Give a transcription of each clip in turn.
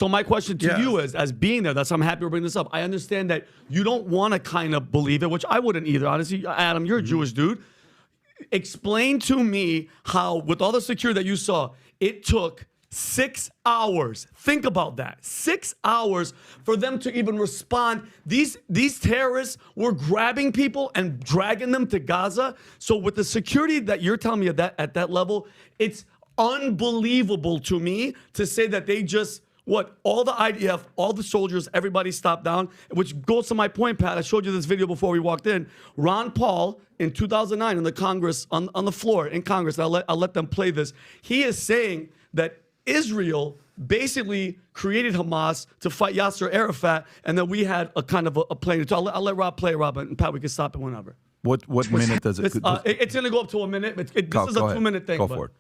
So my question to you is, as being there, that's I'm happy to bring this up. I understand that you don't want to kind of believe it, which I wouldn't either. Honestly, Adam, you're a Jewish dude. Explain to me how, with all the security that you saw, it took 6 hours. Think about that. 6 hours for them to even respond. These terrorists were grabbing people and dragging them to Gaza. So with the security that you're telling me at that level, it's unbelievable to me to say that they just all the IDF, all the soldiers, everybody stopped down, which goes to my point, Pat. I showed you this video before we walked in. Ron Paul in 2009 in the Congress, on the floor in Congress, I'll let them play this. He is saying that Israel basically created Hamas to fight Yasser Arafat, and that we had a kind of a plan. So I'll let Rob play, Rob, and Pat, we can stop it whenever. What minute does it? It's going to go up to a minute. This is a 2-minute thing. Go for it.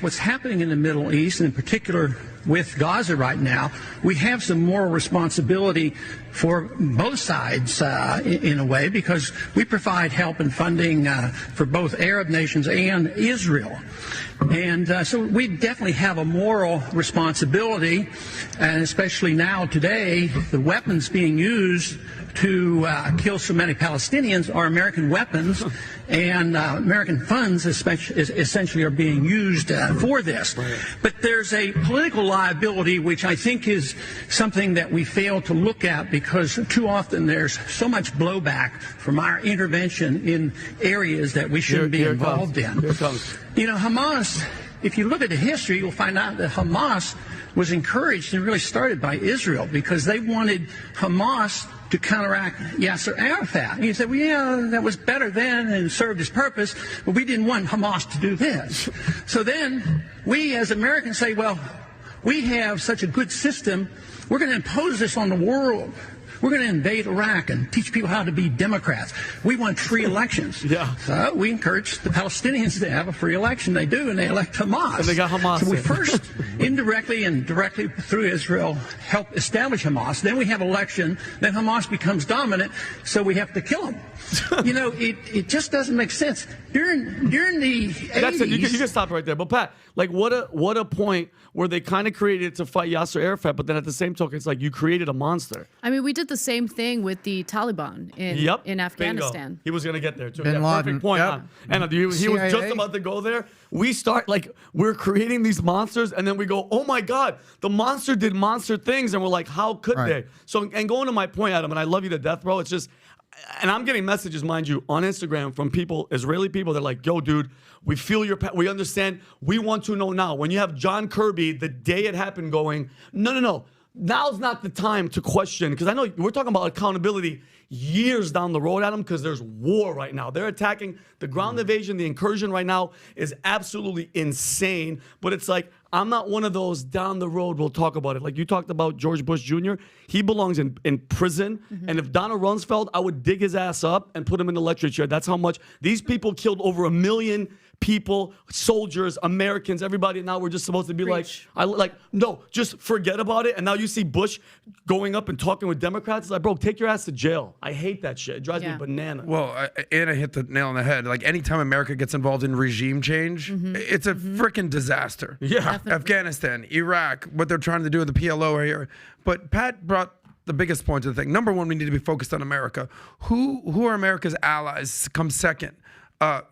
What's happening in the Middle East, and in particular with Gaza right now, we have some moral responsibility for both sides in a way, because we provide help and funding for both Arab nations and Israel. And so we definitely have a moral responsibility, and especially now today, the weapons being used to kill so many Palestinians are American weapons, and American funds essentially are being used for this. But there's a political liability, which I think is something that we fail to look at, because too often there's so much blowback from our intervention in areas that we shouldn't be involved in. You know, Hamas, if you look at the history, you'll find out that Hamas was encouraged and really started by Israel, because they wanted Hamas to counteract Yasser Arafat. And you say, well, yeah, that was better then and served its purpose, but we didn't want Hamas to do this. So then we as Americans say, well, we have such a good system, we're going to impose this on the world. We're going to invade Iraq and teach people how to be Democrats. We want free elections. So we encourage the Palestinians to have a free election. They do, and they elect Hamas. And they got Hamas. So we first, indirectly and directly through Israel, help establish Hamas. Then we have election. Then Hamas becomes dominant, so we have to kill them. You know, it just doesn't make sense. During the 80s... That's it. You can stop right there. But Pat, like, what a point where they kind of created it to fight Yasser Arafat, but then at the same token, it's like you created a monster. I mean, we did the same thing with the Taliban in Afghanistan. Bingo. He was going to get there too. Bin Laden. Perfect point. Yep. And he was just about to go there. We're creating these monsters, and then we go, oh my God, the monster did monster things, and we're like, how could they? So, and going to my point, Adam, and I love you to death, bro. It's just, and I'm getting messages, mind you, on Instagram from people, Israeli people. They're like, yo, dude, we feel we understand. We want to know now. When you have John Kirby, the day it happened, going, no. Now's not the time to question, because I know we're talking about accountability years down the road, Adam, because there's war right now. They're attacking the ground invasion, the incursion right now is absolutely insane. But it's like, I'm not one of those down the road, we'll talk about it. Like you talked about George Bush Jr., he belongs in prison. And if Donald Rumsfeld, I would dig his ass up and put him in the electric chair. That's how much these people killed over 1 million people, soldiers, Americans, everybody. Now we're just supposed to be no, just forget about it. And now you see Bush going up and talking with Democrats. It's like, bro, take your ass to jail. I hate that shit. It drives me bananas. Well, Anna hit the nail on the head. Like, anytime America gets involved in regime change, it's a freaking disaster. Yeah. Definitely. Afghanistan, Iraq, what they're trying to do with the PLO here. But Pat brought the biggest point to the thing. Number one, we need to be focused on America. Who are America's allies come second?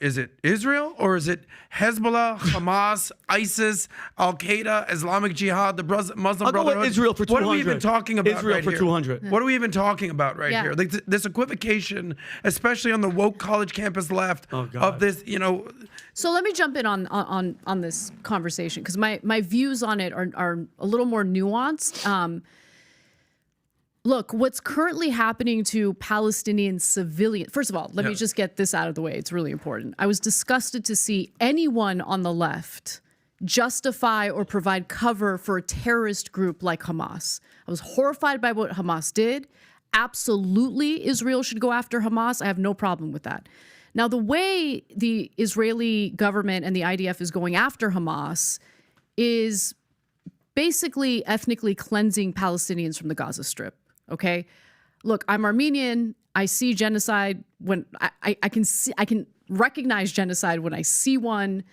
Is it Israel, or is it Hezbollah, Hamas, ISIS, Al Qaeda, Islamic Jihad, the Muslim Brotherhood? Go Israel for 200. What are we even talking about? Israel right for here? 200. What are we even talking about right here? Like this equivocation, especially on the woke college campus left of this, you know. So let me jump in on this conversation, because my views on it are a little more nuanced. Look, what's currently happening to Palestinian civilians. First of all, let me just get this out of the way. It's really important. I was disgusted to see anyone on the left justify or provide cover for a terrorist group like Hamas. I was horrified by what Hamas did. Absolutely, Israel should go after Hamas. I have no problem with that. Now, the way the Israeli government and the IDF is going after Hamas is basically ethnically cleansing Palestinians from the Gaza Strip. Okay, look, I'm Armenian. I see genocide when I can recognize genocide when I see one.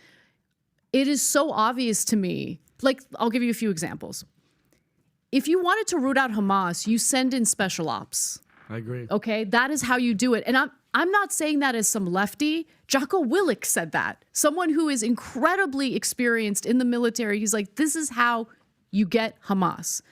It is so obvious to me. Like, I'll give you a few examples. if you wanted to root out Hamas, you send in special ops. I agree. Okay, that is how you do it. And I'm not saying that as some lefty. Jocko Willink said that. Someone who is incredibly experienced in the military. He's like, this is how you get Hamas.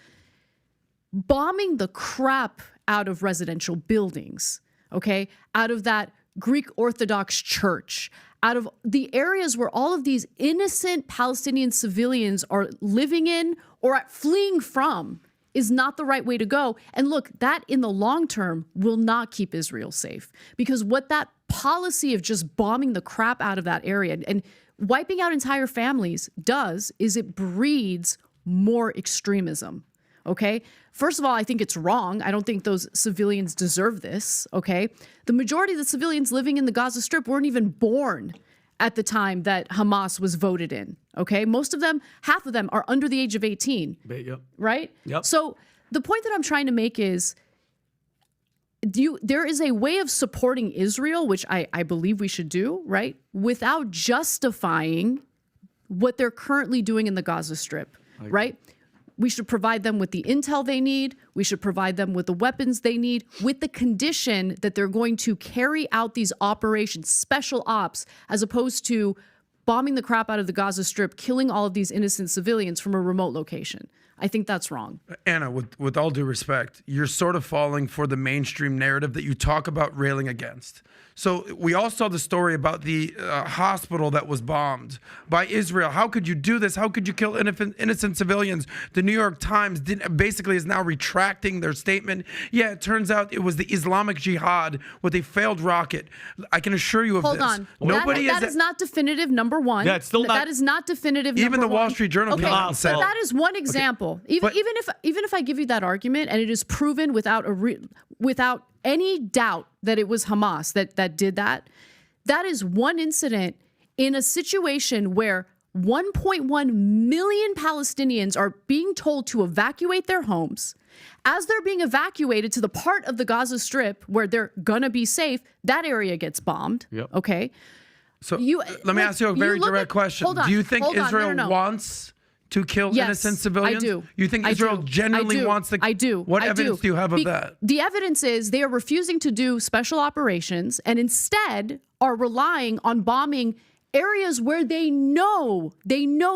Bombing the crap out of residential buildings, okay, out of that Greek Orthodox church, out of the areas where all of these innocent Palestinian civilians are living in or fleeing from, is not the right way to go. And look, that in the long term will not keep Israel safe, because what that policy of just bombing the crap out of that area and wiping out entire families does is it breeds more extremism. Okay. First of all, I think it's wrong. I don't think those civilians deserve this. Okay. The majority of the civilians living in the Gaza Strip weren't even born at the time that Hamas was voted in. Okay. Most of them, half of them are under the age of 18. Yep. Right? Yep. So the point that I'm trying to make is there is a way of supporting Israel, which I believe we should do, right? Without justifying what they're currently doing in the Gaza Strip, right? We should provide them with the intel they need. We should provide them with the weapons they need, with the condition that they're going to carry out these operations, special ops, as opposed to bombing the crap out of the Gaza Strip, killing all of these innocent civilians from a remote location. I think that's wrong. Anna, with all due respect, you're sort of falling for the mainstream narrative that you talk about railing against. So we all saw the story about the hospital that was bombed by Israel. How could you do this? How could you kill innocent civilians? The New York Times basically is now retracting their statement. Yeah, it turns out it was the Islamic Jihad with a failed rocket. I can assure you of Hold this. on. Nobody that is not definitive, number one. Yeah, it's still not. That is not definitive, Even number the Wall one. Street Journal okay, came out and said. but that is one example. Even if I give you that argument and it is proven without any doubt that it was Hamas that did that, that is one incident in a situation where 1.1 million Palestinians are being told to evacuate their homes. As they're being evacuated to the part of the Gaza Strip where they're gonna be safe, that area gets bombed. Yep. Okay. So let me ask you a very direct question. Do you think Israel wants to kill innocent civilians? I do. You think Israel genuinely wants to? I do. What evidence do you have of that? The evidence is they are refusing to do special operations and instead are relying on bombing areas where they know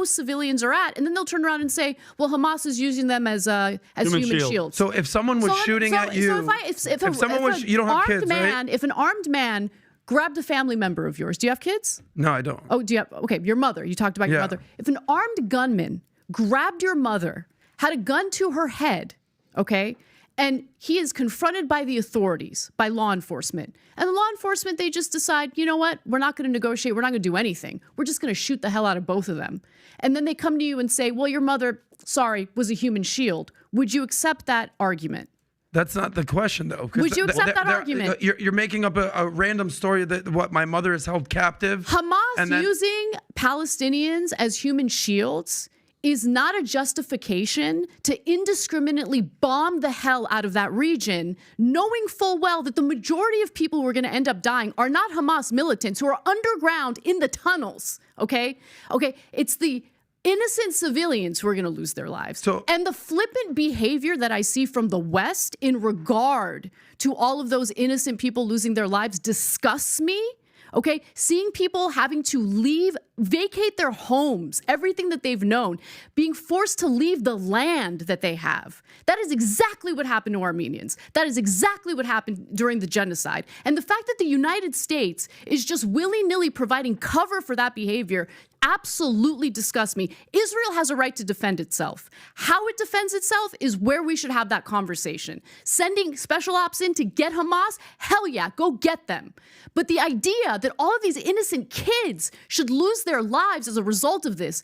civilians are at, and then they'll turn around and say, "Well, Hamas is using them as human shields." So if someone was shooting at you, if someone was, you don't have kids, right? If an armed man grabbed a family member of yours, do you have kids? No, I don't. Oh, do you have? Okay, your mother. You talked about your mother. If an armed gunman grabbed your mother, had a gun to her head, okay, and he is confronted by the authorities, by law enforcement, and the law enforcement, they just decide, you know what? We're not going to negotiate. We're not going to do anything. We're just going to shoot the hell out of both of them. And then they come to you and say, well, your mother, sorry, was a human shield. Would you accept that argument? That's not the question, though. Would you accept that argument? You're making up a random story that my mother is held captive. Hamas using Palestinians as human shields is not a justification to indiscriminately bomb the hell out of that region, knowing full well that the majority of people who are going to end up dying are not Hamas militants who are underground in the tunnels. Okay? Okay. It's the innocent civilians who are going to lose their lives. And the flippant behavior that I see from the West in regard to all of those innocent people losing their lives disgusts me. Okay, seeing people having to leave, vacate their homes, everything that they've known, being forced to leave the land that they have. That is exactly what happened to Armenians. That is exactly what happened during the genocide. And the fact that the United States is just willy-nilly providing cover for that behavior absolutely disgusts me. Israel has a right to defend itself. How it defends itself is where we should have that conversation. Sending special ops in to get Hamas, hell yeah, go get them. But the idea that all of these innocent kids should lose their lives as a result of this,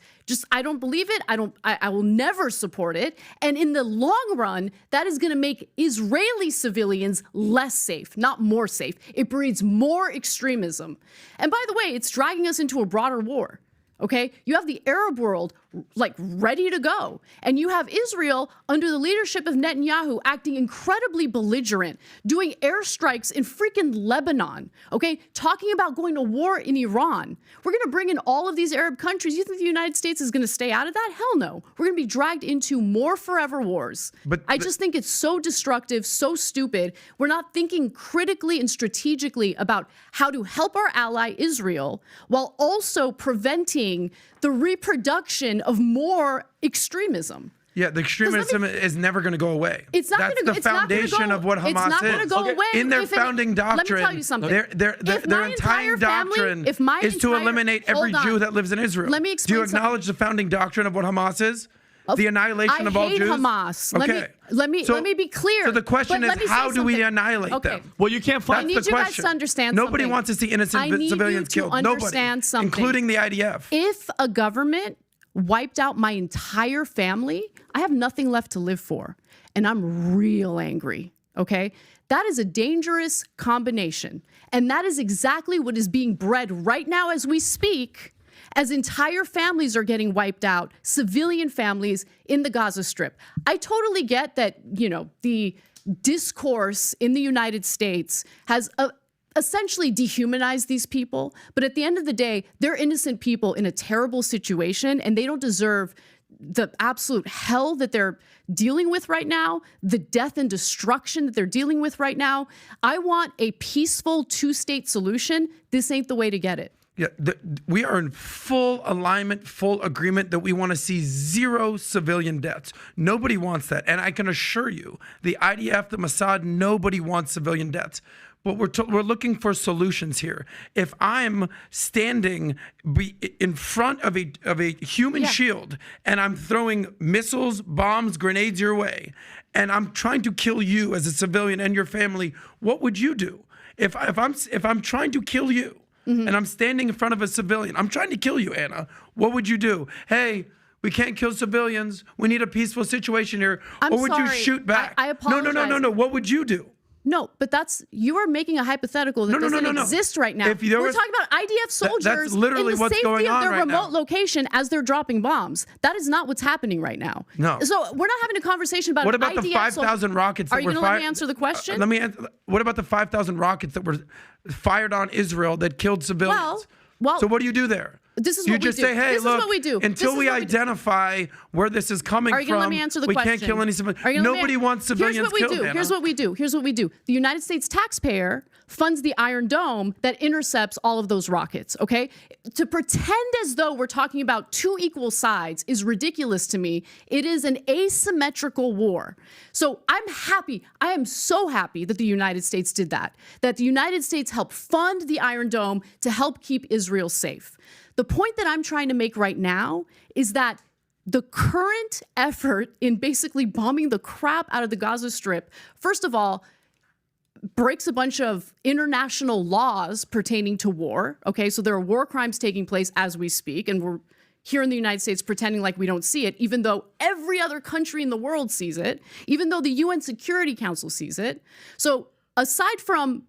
I don't believe it. I will never support it. And in the long run, that is going to make Israeli civilians less safe, not more safe. It breeds more extremism. And by the way, it's dragging us into a broader war. Okay, you have the Arab world like ready to go. And you have Israel under the leadership of Netanyahu acting incredibly belligerent, doing airstrikes in freaking Lebanon, okay? Talking about going to war in Iran. We're going to bring in all of these Arab countries. You think the United States is going to stay out of that? Hell no. We're going to be dragged into more forever wars. But I just think it's so destructive, so stupid. We're not thinking critically and strategically about how to help our ally Israel while also preventing the reproduction of more extremism. Yeah, the extremism is never going to go away. It's not That's gonna, the it's not gonna foundation go, of what Hamas is. It's not going to go away. In their if founding doctrine, let me tell you something. Their entire doctrine is to eliminate every Jew that lives in Israel. Let me explain. Do you acknowledge the founding doctrine of what Hamas is? The annihilation of all Jews? I hate Hamas. Okay. Let me be clear. So the question is, how do we annihilate them? Well, you can't find. I need you guys to understand Nobody something. wants to see innocent civilians killed. Nobody, including the IDF. If a government wiped out my entire family, I have nothing left to live for. And I'm real angry, okay? That is a dangerous combination. And that is exactly what is being bred right now as we speak, as entire families are getting wiped out, civilian families in the Gaza Strip. I totally get that, you know, the discourse in the United States has essentially dehumanized these people. But at the end of the day, they're innocent people in a terrible situation, and they don't deserve the absolute hell that they're dealing with right now, the death and destruction that they're dealing with right now. I want a peaceful two-state solution. This ain't the way to get it. Yeah, we are in full alignment, full agreement that we want to see zero civilian deaths. Nobody wants that. And I can assure you, the IDF, the Mossad, nobody wants civilian deaths. But we're looking for solutions here. If I'm standing in front of a human shield and I'm throwing missiles, bombs, grenades your way, and I'm trying to kill you as a civilian and your family, what would you do? If I'm trying to kill you, and I'm standing in front of a civilian, I'm trying to kill you, Anna, what would you do? Hey, we can't kill civilians. We need a peaceful situation here. Or would you shoot back? I apologize. No. What would you do? No, but you are making a hypothetical that doesn't exist right now. We're talking about IDF soldiers that's literally in the what's safety going of on their right remote now. location as they're dropping bombs. That is not what's happening right now. No. So we're not having a conversation about What about IDF the 5,000 rockets that Are you were going to let fired? me answer the question? Let me answer. What about the 5,000 rockets that were fired on Israel that killed civilians? Well, so what do you do there? This is you what we just do. say, hey, This look, is what we do. until we identify where this is coming Are you from, going to let me answer the we question? can't kill any civilians. Nobody wants civilians killed, Anna. Here's what we do. Here's what we do. The United States taxpayer funds the Iron Dome that intercepts all of those rockets, okay? To pretend as though we're talking about two equal sides is ridiculous to me. It is an asymmetrical war. So I'm happy. I am so happy that the United States did that the United States helped fund the Iron Dome to help keep Israel safe. The point that I'm trying to make right now is that the current effort in basically bombing the crap out of the Gaza Strip, first of all, breaks a bunch of international laws pertaining to war. Okay, so there are war crimes taking place as we speak, and we're here in the United States pretending like we don't see it, even though every other country in the world sees it, even though the UN Security Council sees it. So aside from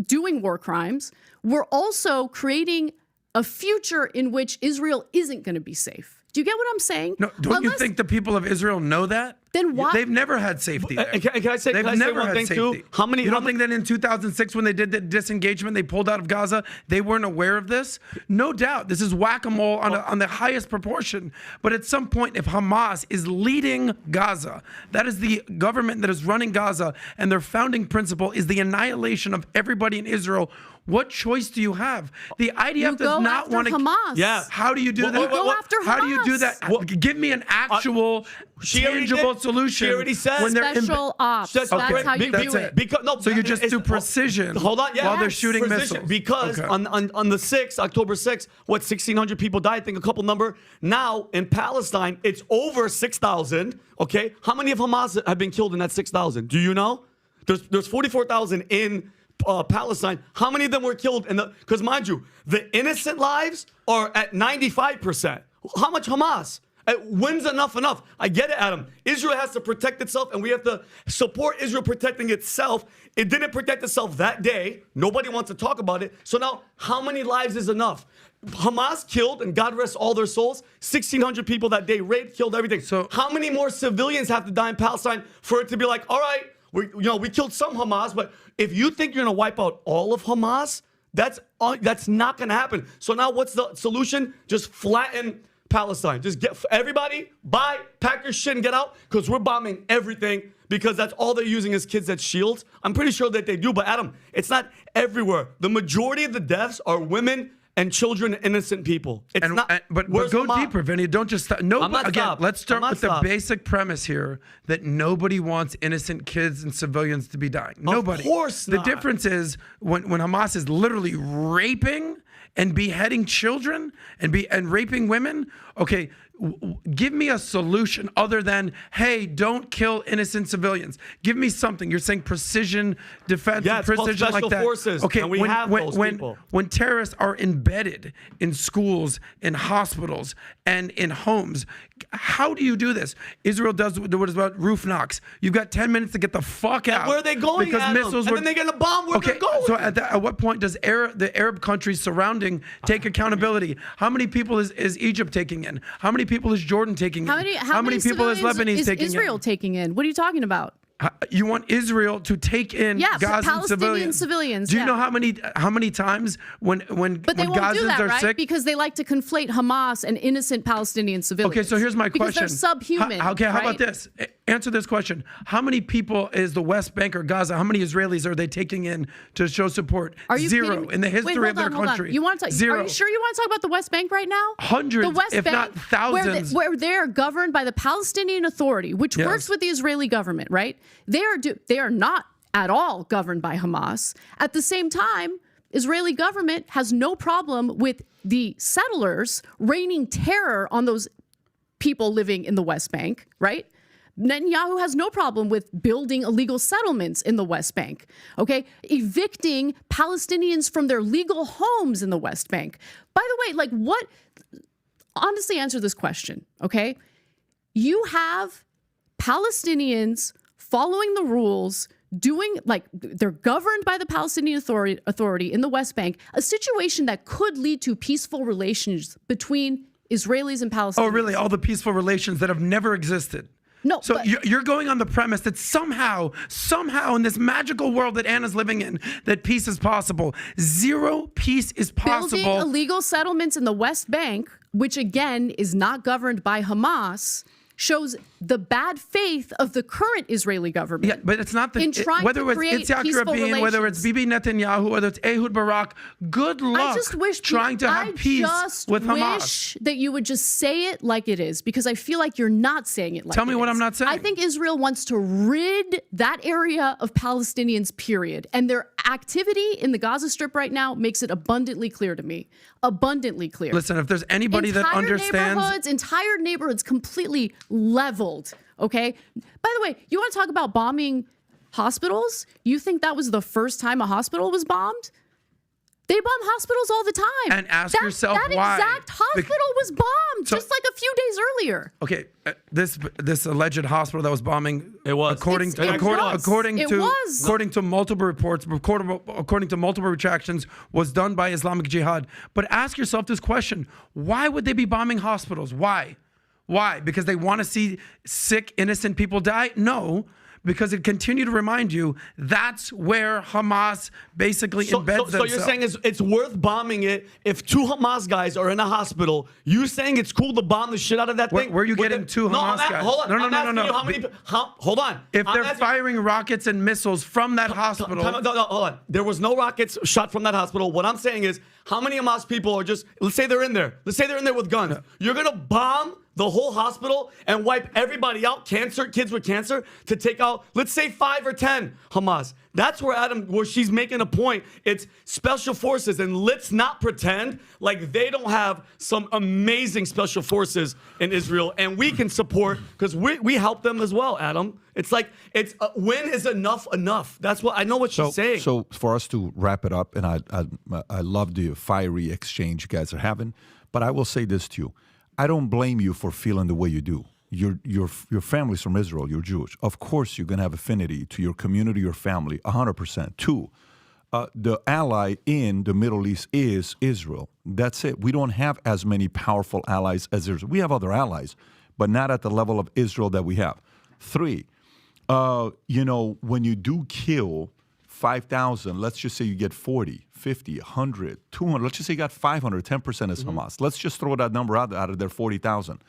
doing war crimes, we're also creating a future in which Israel isn't going to be safe. Do you get what I'm saying? No, don't you think the people of Israel know that? Then why? They've never had safety there. Can I say, They've can I say never one had thing safety. too? How many? You don't think that in 2006 when they did the disengagement, they pulled out of Gaza, they weren't aware of this? No doubt. This is whack-a-mole on the highest proportion. But at some point, if Hamas is leading Gaza, that is the government that is running Gaza, and their founding principle is the annihilation of everybody in Israel, what choice do you have? The IDF does not want to. Hamas. Yeah. How do you do that? Go after Hamas. How do you do that? Give me an actual, tangible solution. She already said when they're special ops. That's Okay, how you that's do it. it. So you just do precision. Hold on, yeah, while they're shooting missiles. Because on the 6th, October 6th, 1,600 people died. I think a couple number. Now in Palestine, it's over 6,000. Okay, how many of Hamas have been killed in that 6,000? Do you know? There's 44,000 in Palestine. How many of them were killed? Because mind you, the innocent lives are at 95%. How much Hamas? When's enough? I get it, Adam. Israel has to protect itself, and we have to support Israel protecting itself. It didn't protect itself that day. Nobody wants to talk about it. So now, how many lives is enough? Hamas killed, and God rest all their souls, 1,600 people that day, raped, killed, everything. So how many more civilians have to die in Palestine for it to be like, all right, we killed some Hamas, but if you think you're going to wipe out all of Hamas, that's not going to happen. So now what's the solution? Just flatten Palestine. Just get everybody, pack your shit and get out, because we're bombing everything, because that's all they're using as kids as shields. I'm pretty sure that they do, but Adam, it's not everywhere. The majority of the deaths are women and children, innocent people. It's not. But go Hamas? deeper, Vinny. Don't just stop. No, I'm not again, stopped. let's start I'm not with the stopped. basic premise here that nobody wants innocent kids and civilians to be dying. Nobody. Of course The not. difference is when Hamas is literally raping and beheading children and raping women. Okay, give me a solution other than, hey, don't kill innocent civilians. Give me something. You're saying precision defense, Yeah, it's called precision special like that. forces, Okay, and we have those people. When terrorists are embedded in schools, in hospitals, and in homes, how do you do this? Israel does what is about roof knocks. You've got 10 minutes to get the fuck out. Where are they going? Because Adam? missiles and were. then they're gonna bomb where Okay, they're going. so at what point does the Arab countries surrounding take accountability? How many people is Egypt taking in? How many people is Jordan taking in? How many people is civilians Lebanese is taking Israel in? taking in? What are you talking about? You want Israel to take in Gazan Palestinian civilians? civilians, Do you yeah. know how many times when But they won't Gazans do that, are right? sick? Because they like to conflate Hamas and innocent Palestinian civilians. Okay, so here's my because question. Because they're subhuman. How about right? this? Answer this question. How many people is the West Bank or Gaza, how many Israelis are they taking in to show support? Are you Zero kidding me? in the history Wait, of their hold on. country. You want to talk? Zero. Are you sure you want to talk about the West Bank right now? Hundreds, the West if Bank, not thousands. where they are governed by the Palestinian Authority, which Yes. works with the Israeli government, right? They are not at all governed by Hamas. At the same time, Israeli government has no problem with the settlers raining terror on those people living in the West Bank, right? Netanyahu has no problem with building illegal settlements in the West Bank, okay? Evicting Palestinians from their legal homes in the West Bank. By the way, honestly answer this question, okay? You have Palestinians following the rules, they're governed by the Palestinian Authority in the West Bank, a situation that could lead to peaceful relations between Israelis and Palestinians. Oh, really? All the peaceful relations that have never existed? No. So but, you're going on the premise that somehow in this magical world that Anna's living in, that peace is possible. Zero peace is possible. building illegal settlements in the West Bank, which again is not governed by Hamas, shows the bad faith of the current Israeli government. Yeah, but it's not in trying whether to it's create Yitzhak peaceful Rabin, whether it's relations. Bibi Netanyahu, whether it's Ehud Barak. Good luck I just wish trying to have peace with Hamas. Wish that you would just say it like it is, because I feel like you're not saying it like Tell me it what is. I'm not saying. I think Israel wants to rid that area of Palestinians, period. And their activity in the Gaza Strip right now makes it abundantly clear to me. Abundantly clear. Listen, if there's anybody that understands, entire neighborhoods completely leveled. Okay. By the way, you want to talk about bombing hospitals? You think that was the first time a hospital was bombed? They bomb hospitals all the time. And ask yourself that why. exact hospital was bombed just like a few days earlier. okay, this alleged hospital that was bombing, It was. according It was. to multiple reports, according to multiple retractions, was done by Islamic Jihad. But ask yourself this question: why would they be bombing hospitals? Why? Why? Because they want to see sick, innocent people die? No. Because it continued to remind you that's where Hamas basically embeds themselves. So you're saying it's worth bombing it if two Hamas guys are in a hospital? You saying it's cool to bomb the shit out of that thing? Where are you getting two Hamas guys? Hold on. No. I'm asking you hold on. If they're firing rockets and missiles from that hospital. No, hold on. There was no rockets shot from that hospital. What I'm saying is, how many Hamas people are just, let's say they're in there. Let's say they're in there with guns. You're going to bomb the whole hospital and wipe everybody out, kids with cancer, to take out, let's say 5 or 10 Hamas. That's where she's making a point. It's special forces, and let's not pretend like they don't have some amazing special forces in Israel, and we can support, because we help them as well, Adam. It's like, when is enough? That's what I know what she's saying. So for us to wrap it up, and I love the fiery exchange you guys are having, but I will say this to you. I don't blame you for feeling the way you do. Your family's from Israel. You're Jewish. Of course, you're going to have affinity to your community, your family, 100%. Two, the ally in the Middle East is Israel. That's it. We don't have as many powerful allies as Israel. We have other allies, but not at the level of Israel that we have. 3, when you do kill 5,000, let's just say you get 40, 50, 100, 200. Let's just say you got 500, 10% is Hamas. Let's just throw that number out of their 40,000.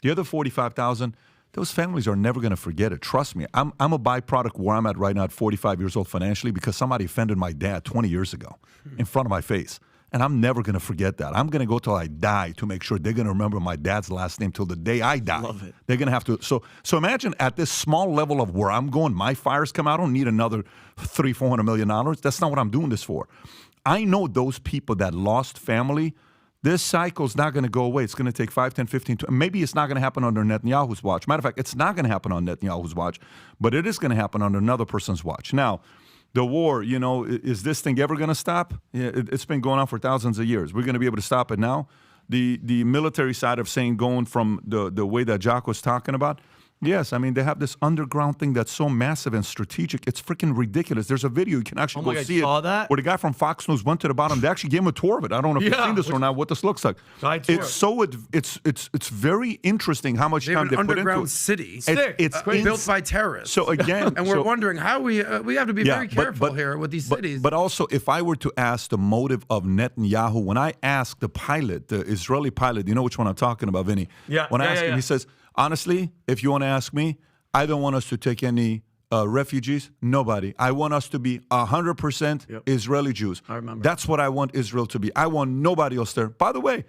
The other 45,000, those families are never going to forget it. Trust me. I'm a byproduct where I'm at right now at 45 years old financially because somebody offended my dad 20 years ago in front of my face. And I'm never going to forget that. I'm going to go till I die to make sure they're going to remember my dad's last name till the day I die. Love it. They're going to have to. So imagine at this small level of where I'm going, my fires come out. I don't need another $300-400 million. That's not what I'm doing this for. I know those people that lost family. This cycle's not going to go away. It's going to take 5, 10, 15, 20. Maybe it's not going to happen under Netanyahu's watch. Matter of fact, it's not going to happen on Netanyahu's watch, but it is going to happen under another person's watch. Now, the war, is this thing ever going to stop? Yeah, it's been going on for thousands of years. We're going to be able to stop it now. The military side of saying going from the way that Jacques was talking about, yes, I mean, they have this underground thing that's so massive and strategic. It's freaking ridiculous. There's a video. You can actually go see saw it. That? Where the guy from Fox News went to the bottom. They actually gave him a tour of it. I don't know if you've seen this or not, what this looks like. It's very interesting how much time they put into it. Underground city. It's built by terrorists. So again, and we're wondering how we have to be very careful here with these cities. But also, if I were to ask the motive of Netanyahu, when I asked the pilot, the Israeli pilot, you know which one I'm talking about, Vinny? Yeah. When I asked him, he says, honestly, if you want to ask me, I don't want us to take any refugees. Nobody. I want us to be 100% Israeli Jews. I remember. That's what I want Israel to be. I want nobody else there. By the way,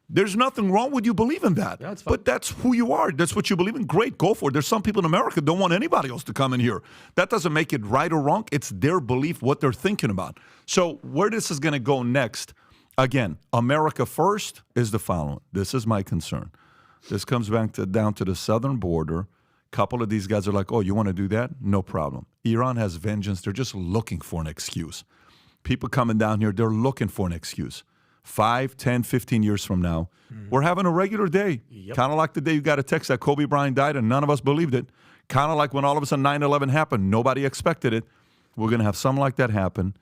there's nothing wrong with you believing that. That's fine. But that's who you are. That's what you believe in. Great, go for it. There's some people in America don't want anybody else to come in here. That doesn't make it right or wrong. It's their belief, what they're thinking about. So where this is going to go next, again, America first is the following. This is my concern. This comes back down to the southern border. A couple of these guys are like, oh, you want to do that? No problem. Iran has vengeance. They're just looking for an excuse. People coming down here, they're looking for an excuse. 5, 10, 15 years from now, we're having a regular day. Kind of like the day you got a text that Kobe Bryant died and none of us believed it. Kind of like when all of a sudden 9/11 happened. Nobody expected it. We're going to have something like that happen.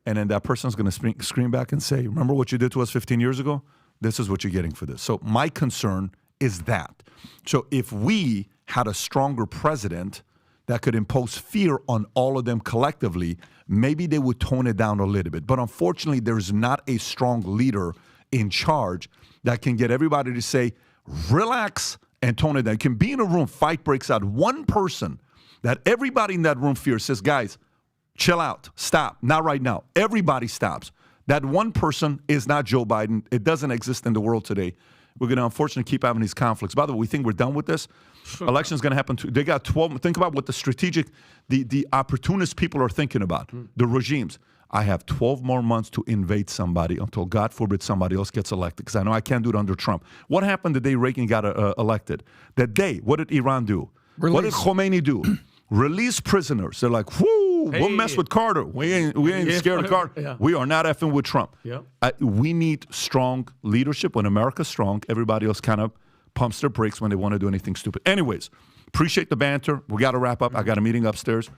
And then that person's going to scream back and say, remember what you did to us 15 years ago? This is what you're getting for this. So my concern is that. So if we had a stronger president that could impose fear on all of them collectively, maybe they would tone it down a little bit. But unfortunately, there's not a strong leader in charge that can get everybody to say, relax and tone it down. You can be in a room, fight breaks out. One person that everybody in that room fears says, guys, chill out, stop, not right now. Everybody stops. That one person is not Joe Biden. It doesn't exist in the world today. We're going to unfortunately keep having these conflicts. By the way, we think we're done with this. Election's going to happen. They got 12. Think about what the strategic, the opportunist people are thinking about. The regimes. I have 12 more months to invade somebody until, God forbid, somebody else gets elected. Because I know I can't do it under Trump. What happened the day Reagan got elected? That day, what did Iran do? What did Khomeini do? Release prisoners. They're like, whoo, we'll mess with Carter. We ain't scared of Carter. Yeah. We are not effing with Trump. Yeah. We need strong leadership. When America's strong, everybody else kind of pumps their brakes when they want to do anything stupid. Anyways, appreciate the banter. We got to wrap up. I got a meeting upstairs.